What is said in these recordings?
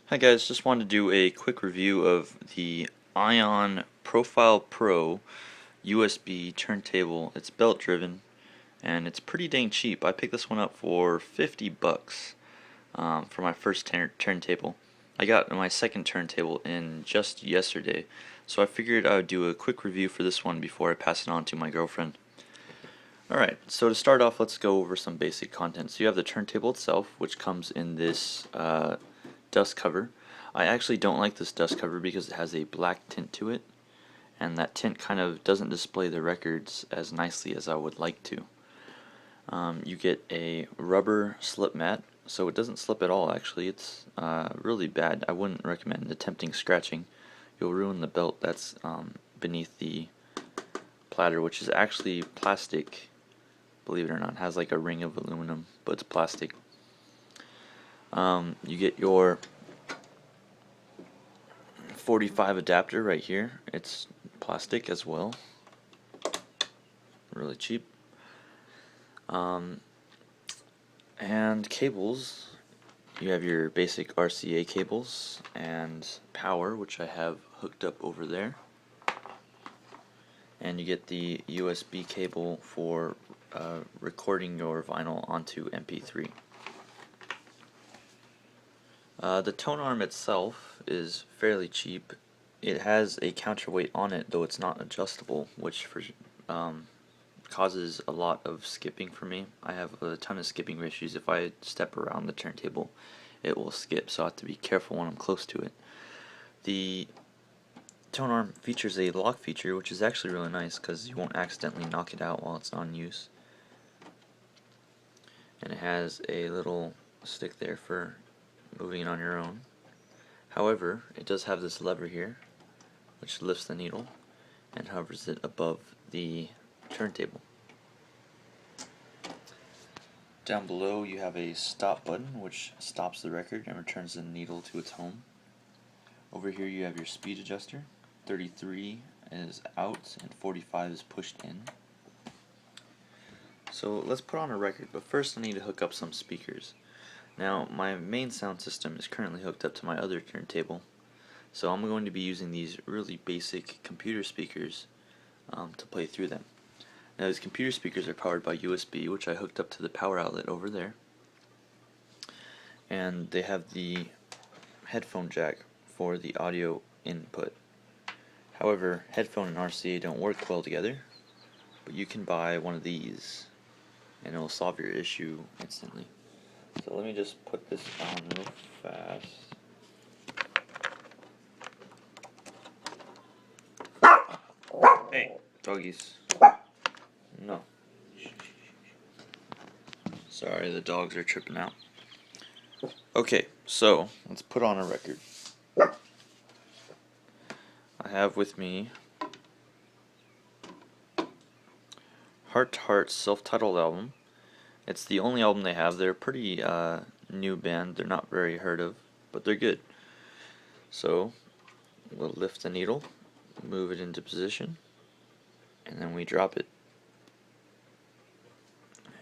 Hi guys, just wanted to do a quick review of the Ion Profile Pro USB turntable. It's belt driven and it's pretty dang cheap. I picked this one up for 50 bucks for my first turntable. I got my second turntable in just yesterday, so I figured I would do a quick review for this one before I pass it on to my girlfriend. Alright, so to start off, let's go over some basic content. So you have the turntable itself, which comes in this dust cover. I actually don't like this dust cover because it has a black tint to it, and that tint kind of doesn't display the records as nicely as I would like to. You get a rubber slip mat, so it doesn't slip at all actually. It's really bad. I wouldn't recommend attempting scratching. You'll ruin the belt that's beneath the platter, which is actually plastic, believe it or not. It has like a ring of aluminum, but it's plastic. You get your 45 adapter right here. It's plastic as well, really cheap. And cables, you have your basic RCA cables and power, which I have hooked up over there, and you get the USB cable for recording your vinyl onto MP3. The Tonearm itself is fairly cheap. It has a counterweight on it, though it's not adjustable, which causes a lot of skipping for me. I have a ton of skipping issues. If I step around the turntable, it will skip, so I have to be careful when I'm close to it. The Tonearm features a lock feature, which is actually really nice because you won't accidentally knock it out while it's on use. And it has a little stick there for moving it on your own. However, it does have this lever here, which lifts the needle and hovers it above the turntable. Down below you have a stop button, which stops the record and returns the needle to its home. Over here you have your speed adjuster. 33 is out and 45 is pushed in. So let's put on a record, but first I need to hook up some speakers. Now, my main sound system is currently hooked up to my other turntable, so I'm going to be using these really basic computer speakers to play through them. Now, these computer speakers are powered by USB, which I hooked up to the power outlet over there, and they have the headphone jack for the audio input. However, headphone and RCA don't work well together, but you can buy one of these and it will solve your issue instantly. So let me just put this on real fast. Hey, doggies. No. Sorry, the dogs are tripping out. Okay, so let's put on a record. I have with me Heart to Heart's self-titled album. It's the only album they have. They're a pretty new band. They're not very heard of, but they're good. So we'll lift the needle, move it into position, and then we drop it.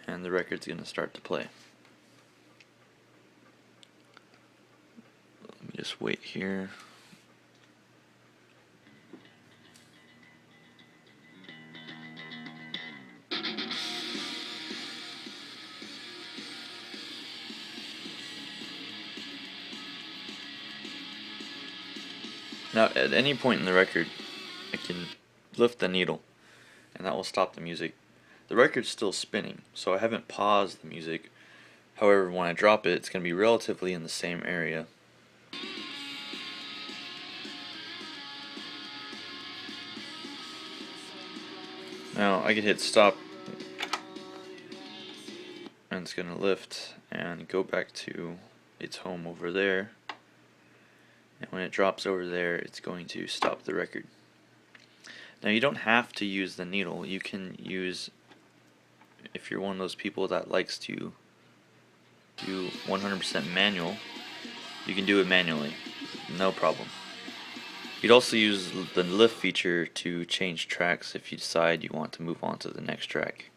And the record's going to start to play. Let me just wait here. Now, at any point in the record, I can lift the needle, and that will stop the music. The record's still spinning, so I haven't paused the music. However, when I drop it, it's going to be relatively in the same area. Now, I can hit stop, and it's going to lift and go back to its home over there. And when it drops over there, it's going to stop the record. Now, you don't have to use the needle. You can use, if you're one of those people that likes to do 100% manual, you can do it manually, no problem. You'd also use the lift feature to change tracks if you decide you want to move on to the next track.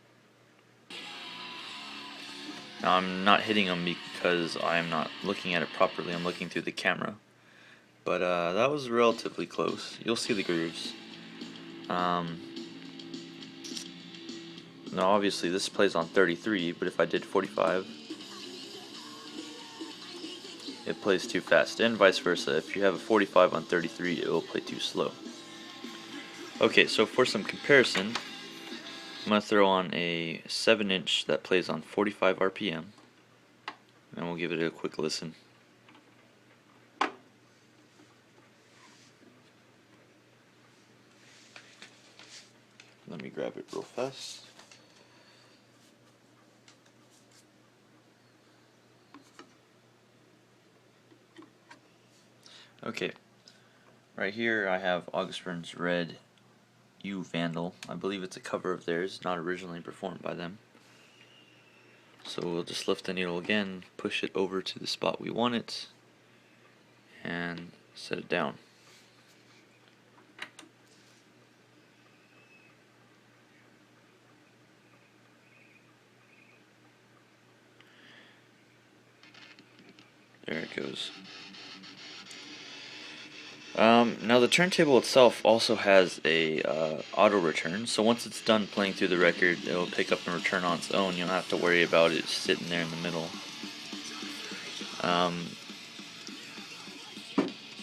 Now I'm not hitting them because I'm not looking at it properly, I'm looking through the camera. But that was relatively close. You'll see the grooves. Now obviously this plays on 33, but if I did 45, it plays too fast, and vice versa. If you have a 45 on 33, it will play too slow. Okay, so for some comparison, I'm going to throw on a 7-inch that plays on 45 RPM, and we'll give it a quick listen. Let me grab it real fast. Okay, right here I have August Burns Red U Vandal. I believe it's a cover of theirs, not originally performed by them. So we'll just lift the needle again, push it over to the spot we want it, and set it down. There it goes. Now the turntable itself also has a auto return, so once it's done playing through the record, it will pick up and return on its own. You don't have to worry about it sitting there in the middle.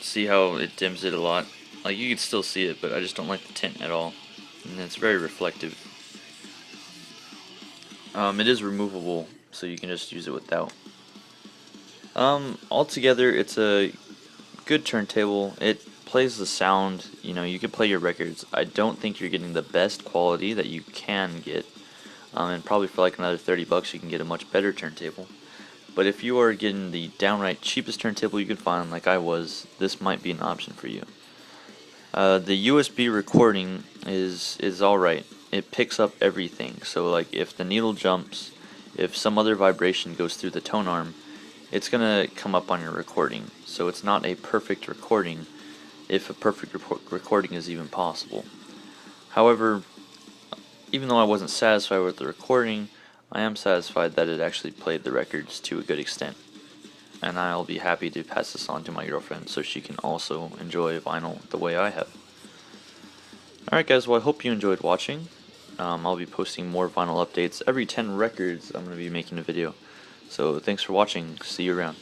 See how it dims it a lot? Like, you can still see it, but I just don't like the tint at all, and it's very reflective. It is removable, so you can just use it without. Altogether, it's a good turntable. It plays the sound, you know, you can play your records. I don't think you're getting the best quality that you can get, and probably for like another 30 bucks you can get a much better turntable. But if you are getting the downright cheapest turntable you can find, like I was, this might be an option for you. The USB recording is alright. It picks up everything, so like if the needle jumps, if some other vibration goes through the tone arm, it's gonna come up on your recording. So it's not a perfect recording, if a perfect recording is even possible. However, even though I wasn't satisfied with the recording, I am satisfied that it actually played the records to a good extent. And I'll be happy to pass this on to my girlfriend so she can also enjoy vinyl the way I have. Alright guys, well I hope you enjoyed watching. I'll be posting more vinyl updates. Every 10 records I'm going to be making a video. So thanks for watching. See you around.